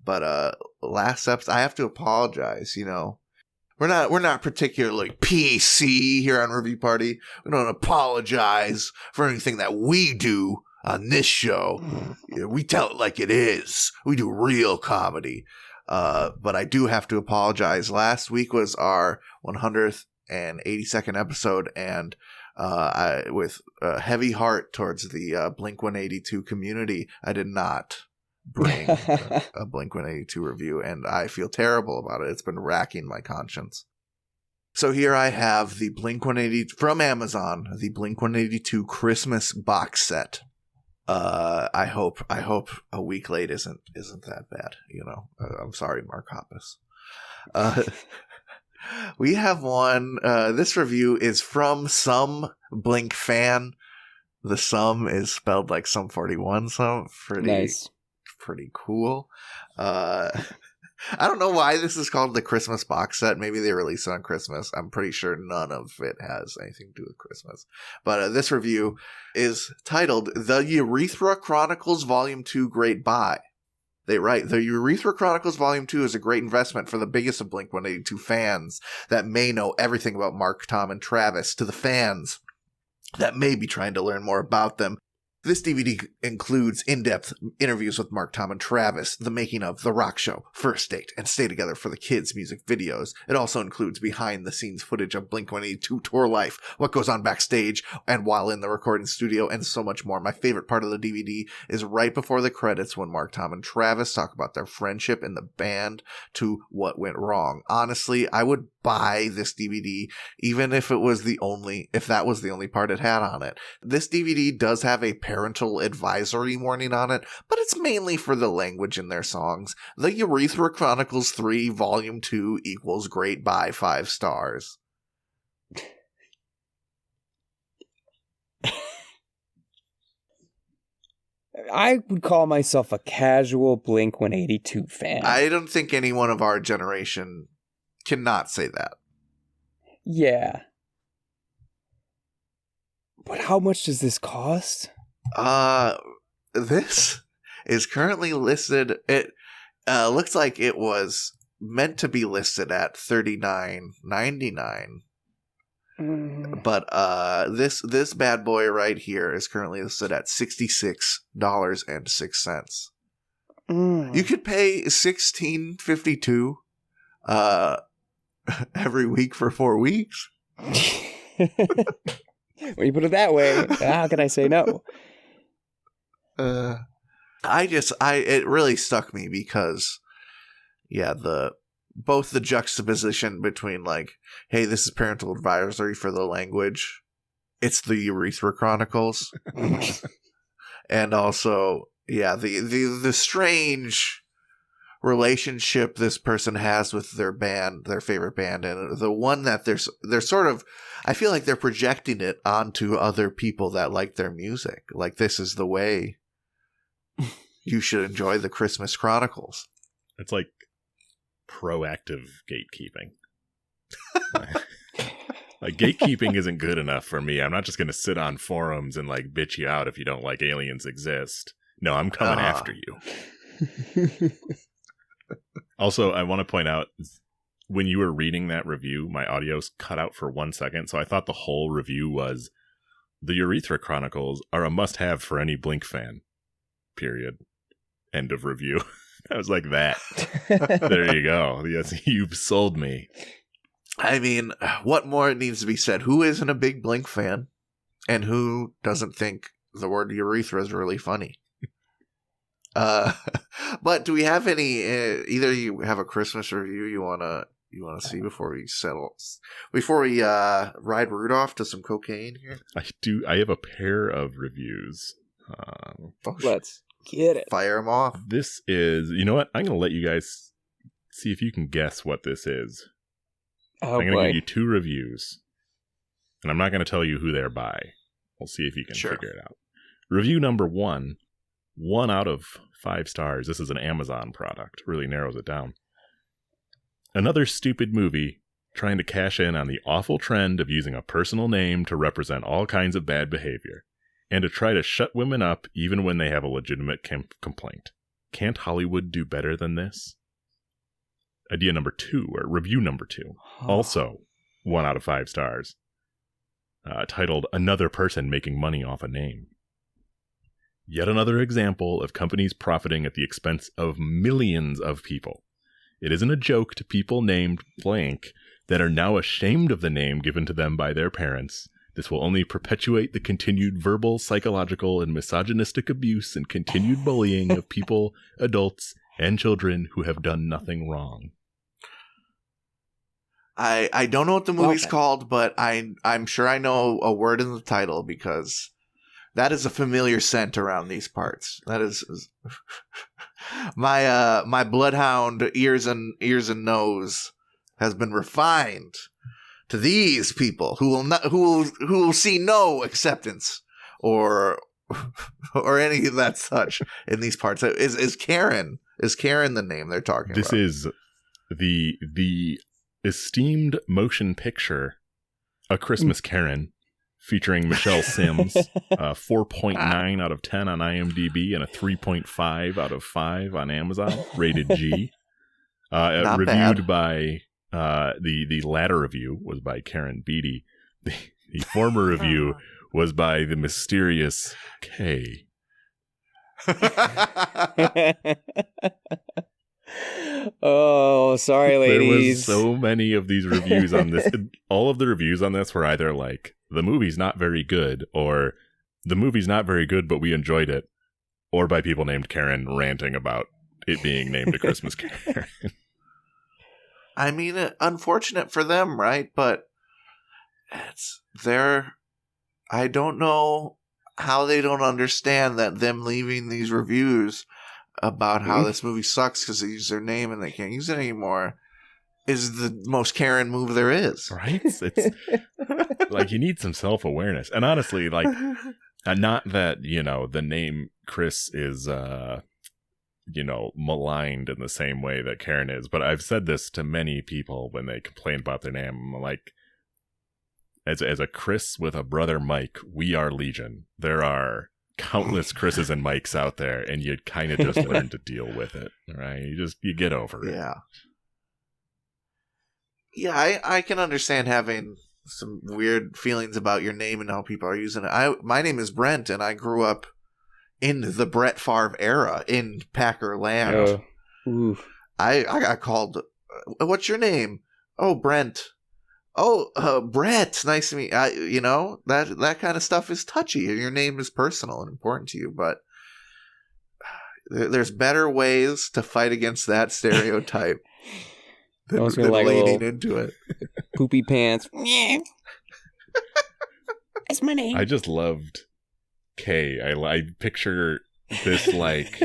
But last episode, I have to apologize. We're not particularly PC here on Review Party. We don't apologize for anything that we do on this show. We tell it like it is. We do real comedy. But I do have to apologize. Last week was our 182nd episode, and I, with a heavy heart towards the Blink-182 community, I did not bring a Blink-182 review, and I feel terrible about it. It's been racking my conscience. So here I have the Blink-182 from Amazon, the Blink-182 Christmas box set. I hope a week late isn't that bad. I'm sorry, Mark Hoppus. We have one. This review is from some Blink fan. The sum is spelled like Sum 41. So pretty, nice. Pretty cool. I don't know why this is called the Christmas box set. Maybe they released it on Christmas. I'm pretty sure none of it has anything to do with Christmas. But this review is titled The Urethra Chronicles Volume 2 Great Buy. They write, The Urethra Chronicles Volume 2 is a great investment for the biggest of Blink-182 fans that may know everything about Mark, Tom, and Travis. To the fans that may be trying to learn more about them, this DVD includes in-depth interviews with Mark, Tom, and Travis, the making of The Rock Show, First Date, and Stay Together for the Kids music videos. It also includes behind-the-scenes footage of Blink-182 tour life, what goes on backstage and while in the recording studio, and so much more. My favorite part of the DVD is right before the credits when Mark, Tom, and Travis talk about their friendship in the band to what went wrong. Honestly, I would buy this DVD even if that was the only part it had on it. This DVD does have a parental advisory warning on it, but it's mainly for the language in their songs. The Urethra Chronicles 3 Volume 2 equals great buy 5 stars. I would call myself a casual Blink-182 fan. I don't think anyone of our generation cannot say that. Yeah. But how much does this cost? This is currently listed. It looks like it was meant to be listed at $39.99. But this bad boy right here is currently listed at $66.06. You could pay $16.52 every week for 4 weeks. When you put it that way, how can I say no? It really stuck me because, yeah, both the juxtaposition between like, hey, this is parental advisory for the language, it's the Urethra Chronicles, and also, yeah, the strange relationship this person has with their band, their favorite band, and the one that they're sort of, I feel like they're projecting it onto other people that like their music. Like, this is the way you should enjoy the Christmas Chronicles. It's like proactive gatekeeping. Like, gatekeeping isn't good enough for me. I'm not just going to sit on forums and like bitch you out if you don't like Aliens Exist. No, I'm coming after you. Also, I want to point out, when you were reading that review, my audio's cut out for 1 second, so I thought the whole review was, the Urethra Chronicles are a must-have for any Blink fan. Period. End of review. I was like, that. There you go. Yes, you've sold me. I mean, what more needs to be said? Who isn't a big Blink fan? And who doesn't think the word urethra is really funny? But do we have any? Either you have a Christmas review you wanna see before we settle? Before we ride Rudolph to some cocaine here? I do. I have a pair of reviews. Let's get it. Fire them off. This is. You know what? I'm gonna let you guys see if you can guess what this is. Oh, I'm gonna give you 2 reviews, and I'm not gonna tell you who they're by. We'll see if you can figure it out. Review number 1. 1 out of 5 stars. This is an Amazon product. Really narrows it down. Another stupid movie trying to cash in on the awful trend of using a personal name to represent all kinds of bad behavior, and to try to shut women up even when they have a legitimate complaint. Can't Hollywood do better than this? Idea number 2, or review number 2. Also 1 out of 5 stars. Titled, Another Person Making Money Off a Name. Yet another example of companies profiting at the expense of millions of people. It isn't a joke to people named blank that are now ashamed of the name given to them by their parents. This will only perpetuate the continued verbal, psychological, and misogynistic abuse and continued bullying of people, adults, and children who have done nothing wrong. I don't know what the movie's called, but I'm sure I know a word in the title because that is a familiar scent around these parts. That is my bloodhound ears and nose has been refined to these people who will see no acceptance or any of that such in these parts. Is Karen Is Karen the name they're talking This about? is the esteemed motion picture, A Christmas Karen, featuring Michelle Sims, 4.9 out of 10 on IMDb and a 3.5 out of 5 on Amazon, rated G. Not Reviewed bad. by the latter review was by Karen Beatty. The former review was by the mysterious K. Oh, sorry, ladies. There was so many of these reviews on this. All of the reviews on this were either like, the movie's not very good, or the movie's not very good, but we enjoyed it, or by people named Karen ranting about it being named A Christmas Karen. I mean, unfortunate for them, right? But I don't know how they don't understand that them leaving these reviews about how this movie sucks because they use their name and they can't use it anymore is the most Karen move there is. Right? It's like, you need some self-awareness. And honestly, like, not that, the name Chris is, maligned in the same way that Karen is, but I've said this to many people when they complain about their name. I'm like, as a Chris with a brother Mike, we are legion. There are countless Chris's and Mikes out there, and you kind of just learn to deal with it, right? You get over it. Yeah, I can understand having some weird feelings about your name and how people are using it. My name is Brent, and I grew up in the Brett Favre era in Packer land. I got called, what's your name? Oh, Brent. Oh, Brett. Nice to meet you. That kind of stuff is touchy. Your name is personal and important to you, but there's better ways to fight against that stereotype than leaning into it. Poopy pants. That's my name. I just loved K. I picture this like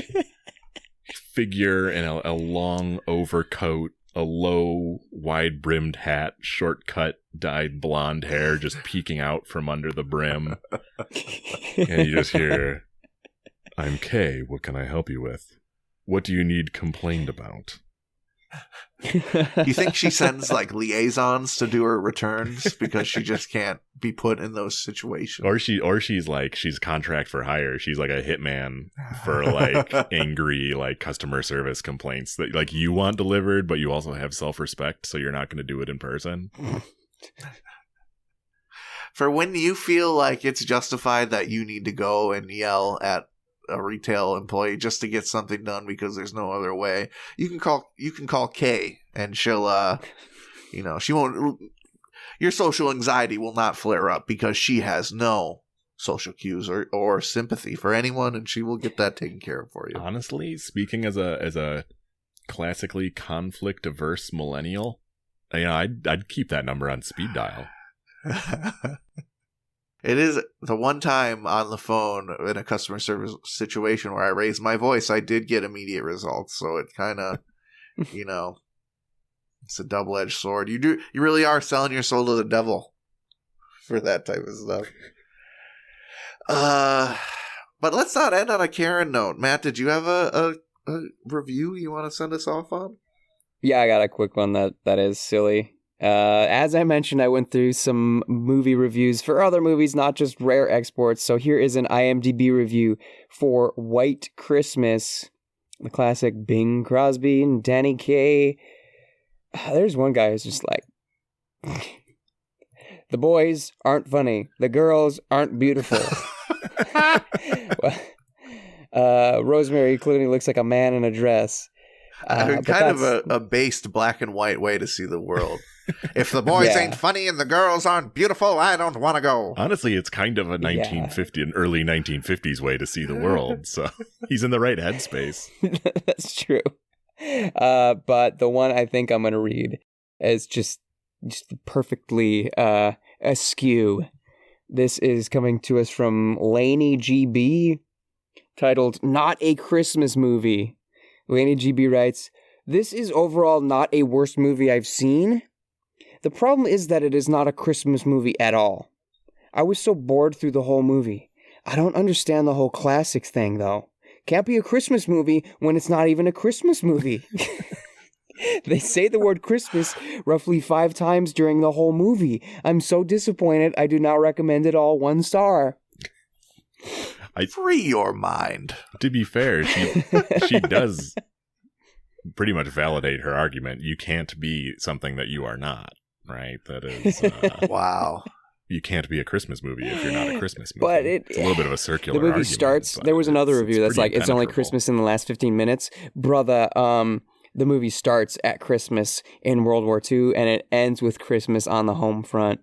figure in a long overcoat, a low, wide-brimmed hat, short-cut, dyed blonde hair just peeking out from under the brim. And you just hear, "I'm Kay, what can I help you with? What do you need complained about?" You think she sends like liaisons to do her returns because she just can't be put in those situations? Or she's contract for hire. She's like a hitman for like angry like customer service complaints that like you want delivered, but you also have self-respect, so you're not going to do it in person. For when you feel like it's justified that you need to go and yell at a retail employee just to get something done because there's no other way, you can call Kay, and she'll she won't, your social anxiety will not flare up because she has no social cues or sympathy for anyone, and she will get that taken care of for you. Honestly, speaking as a classically conflict averse millennial, I'd keep that number on speed dial. It is the one time on the phone in a customer service situation where I raised my voice, I did get immediate results. So it kind of, it's a double-edged sword. You really are selling your soul to the devil for that type of stuff. But let's not end on a Karen note. Matt, did you have a review you want to send us off on? Yeah, I got a quick one that is silly. As I mentioned, I went through some movie reviews for other movies, not just rare exports. So here is an IMDb review for White Christmas, the classic Bing Crosby and Danny Kaye. There's one guy who's just like, the boys aren't funny, the girls aren't beautiful. Rosemary Clooney looks like a man in a dress. Kind of a based black and white way to see the world. If the boys ain't funny and the girls aren't beautiful, I don't want to go. Honestly, it's kind of a 1950 and early 1950s way to see the world. So he's in the right headspace. That's true. But the one I think I'm going to read is just perfectly askew. This is coming to us from Lainey GB, titled "Not a Christmas Movie." Lainey GB writes, "This is overall not a worst movie I've seen. The problem is that it is not a Christmas movie at all. I was so bored through the whole movie. I don't understand the whole classics thing, though. can't be a Christmas movie when it's not even a Christmas movie. They say the word Christmas roughly 5 times during the whole movie. I'm so disappointed. I do not recommend it all. 1 star. Free your mind. To be fair, she does pretty much validate her argument. You can't be something that you are not, right? That is... Wow. You can't be a Christmas movie if you're not a Christmas movie. But it's a little bit of a circular The movie argument, starts... There was another review that's like, it's only Christmas in the last 15 minutes. Brother, the movie starts at Christmas in World War II, and it ends with Christmas on the home front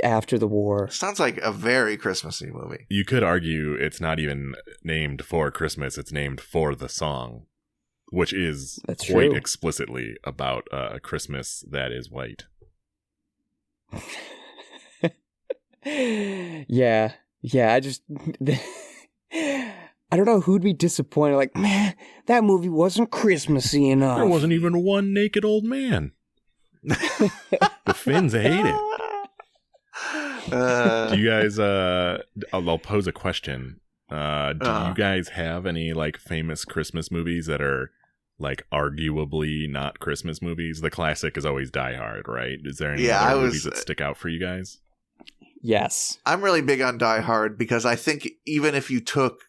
after the war. Sounds like a very Christmassy movie. You could argue it's not even named for Christmas, it's named for the song, which is quite explicitly about a Christmas that is white. Yeah, I just... I don't know who'd be disappointed. Like, man, that movie wasn't Christmassy enough. There wasn't even one naked old man. The Finns hate it. Do you guys, I'll pose a question. Do you guys have any, like, famous Christmas movies that are, like, arguably not Christmas movies? The classic is always Die Hard, right? Is there any other movies that stick out for you guys? Yes. I'm really big on Die Hard because I think even if you took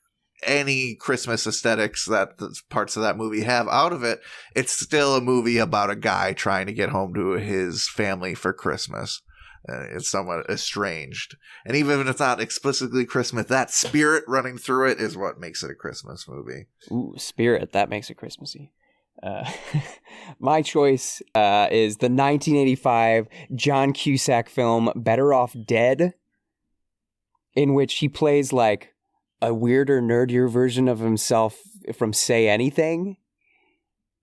any Christmas aesthetics that the parts of that movie have out of it, it's still a movie about a guy trying to get home to his family for Christmas. It's somewhat estranged. And even if it's not explicitly Christmas, that spirit running through it is what makes it a Christmas movie. Ooh, spirit. That makes it Christmassy. My choice is the 1985 John Cusack film Better Off Dead, in which he plays like a weirder, nerdier version of himself from Say Anything.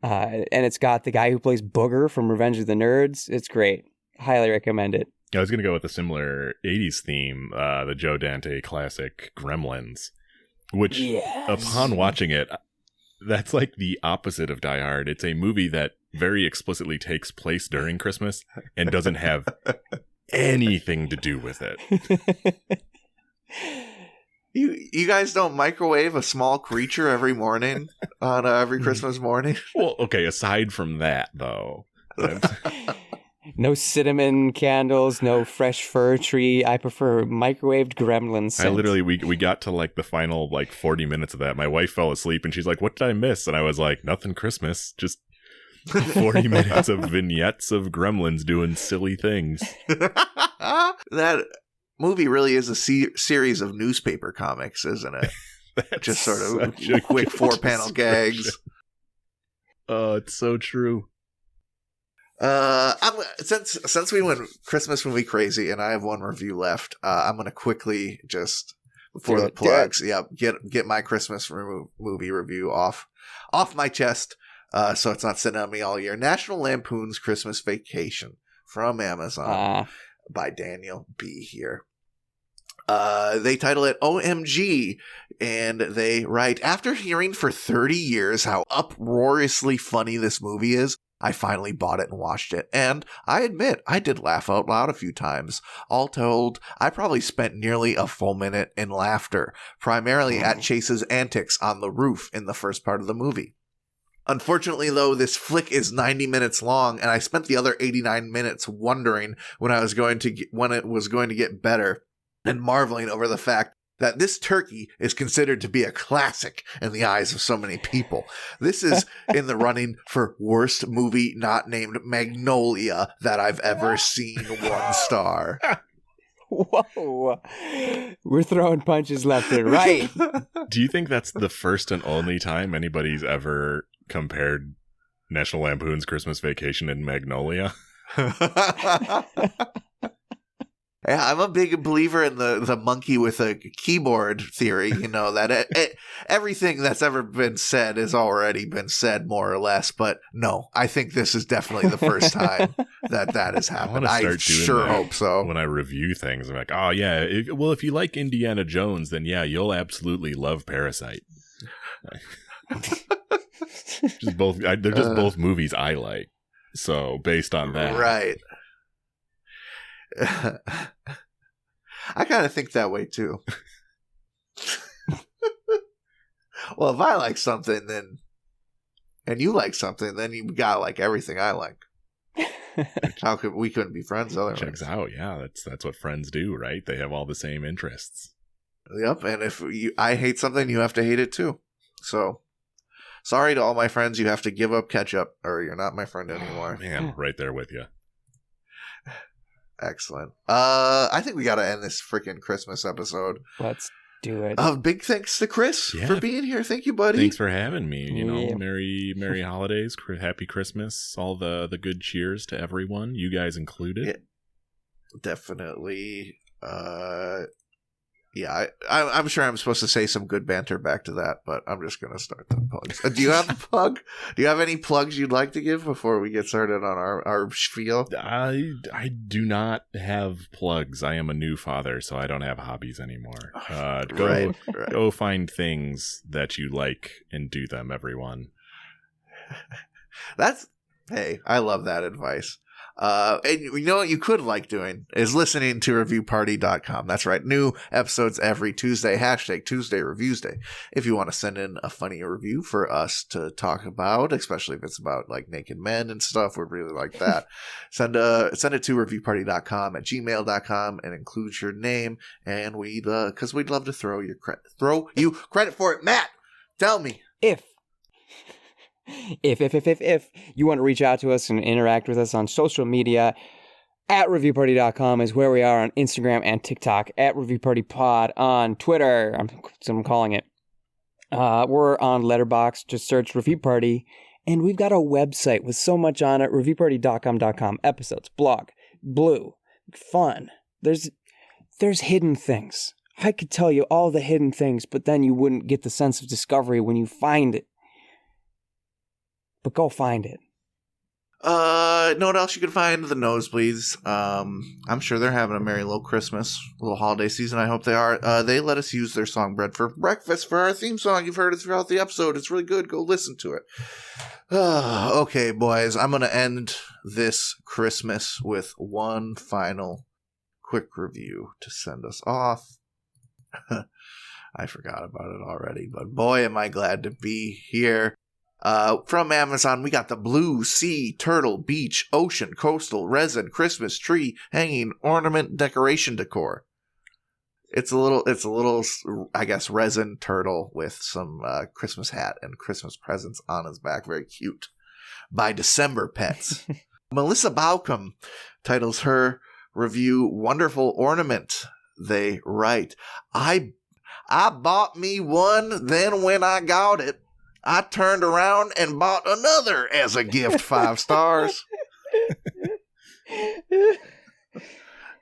And it's got the guy who plays Booger from Revenge of the Nerds. It's great. Highly recommend it. I was going to go with a similar 80s theme, the Joe Dante classic Gremlins, which upon watching it, that's like the opposite of Die Hard. It's a movie that very explicitly takes place during Christmas and doesn't have anything to do with it. You guys don't microwave a small creature every morning on every Christmas morning? Well, okay, aside from that, though. No cinnamon candles, no fresh fir tree. I prefer microwaved gremlin scent. I literally, we got to like the final like 40 minutes of that. My wife fell asleep and she's like, what did I miss? And I was like, nothing Christmas. Just 40 minutes of vignettes of gremlins doing silly things. That movie really is a series of newspaper comics, isn't it? Just sort of quick 4-panel gags. Oh, it's so true. Since we went Christmas movie crazy and I have one review left, I'm going to quickly just before the plugs, get my Christmas movie review off my chest, so it's not sitting on me all year. National Lampoon's Christmas Vacation from Amazon by Daniel B. here. They title it OMG, and they write, after hearing for 30 years how uproariously funny this movie is, I finally bought it and watched it, and I admit I did laugh out loud a few times. All told, I probably spent nearly a full minute in laughter, primarily at Chase's antics on the roof in the first part of the movie. Unfortunately, though, this flick is 90 minutes long, and I spent the other 89 minutes wondering when it was going to get better, and marveling over the fact that this turkey is considered to be a classic in the eyes of so many people. This is in the running for worst movie not named Magnolia that I've ever seen. 1 star. Whoa. We're throwing punches left and right. Do you think that's the first and only time anybody's ever compared National Lampoon's Christmas Vacation and Magnolia? Yeah, I'm a big believer in the monkey with a keyboard theory, that everything that's ever been said has already been said, more or less. But no, I think this is definitely the first time that has happened. I sure hope so. When I review things, I'm like, oh, yeah, if you like Indiana Jones, then yeah, you'll absolutely love Parasite. They're just both movies I like. So based on that. Right. I kind of think that way too. Well, if I like something, then and you like something, then you got like everything I like. How could we couldn't be friends otherwise? Checks out. Yeah, that's what friends do, right? They have all the same interests. Yep, and if I hate something, you have to hate it too. So, sorry to all my friends, you have to give up ketchup, or you're not my friend anymore. Man, right there with you. Excellent. I think we got to end this freaking Christmas episode. Let's do it. Big thanks to Chris for being here. Thank you, buddy. Thanks for having me. You know, merry holidays, happy Christmas, all the good cheers to everyone, you guys included. Yeah, definitely. Yeah, I'm sure I'm supposed to say some good banter back to that, but I'm just going to start the plugs. Do you have a plug? Do you have any plugs you'd like to give before we get started on our spiel? I do not have plugs. I am a new father, so I don't have hobbies anymore. Go find things that you like and do them, everyone. Hey, I love that advice. And you know what you could like doing is listening to reviewparty.com. That's right. New episodes every Tuesday. # Tuesday Reviews Day. If you want to send in a funny review for us to talk about, especially if it's about like naked men and stuff, we'd really like that. Send it to reviewparty.com at gmail.com and include your name. And cause we'd love to throw you credit for it. Matt, tell me. If you want to reach out to us and interact with us on social media, at reviewparty.com is where we are on Instagram and TikTok, at reviewpartypod on Twitter, I'm calling it. We're on Letterboxd, just search Review Party, and we've got a website with so much on it, reviewparty.com, episodes, blog, blue, fun. There's hidden things. I could tell you all the hidden things, but then you wouldn't get the sense of discovery when you find it. But go find it. Know what else you can find? The Nosebleeds. I'm sure they're having a merry little Christmas, little holiday season. I hope they are. They let us use their song Bread for Breakfast for our theme song. You've heard it throughout the episode. It's really good. Go listen to it. Okay, boys. I'm going to end this Christmas with one final quick review to send us off. I forgot about it already, but boy, am I glad to be here. From Amazon, we got the Blue Sea Turtle Beach Ocean Coastal Resin Christmas Tree Hanging Ornament Decoration Decor. It's a little, I guess, resin turtle with some Christmas hat and Christmas presents on his back. Very cute. By December Pets. Melissa Baucom titles her review "Wonderful Ornament." They write, I bought me one, then when I got it, I turned around and bought another as a gift. 5 stars.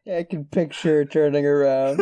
I can picture turning around.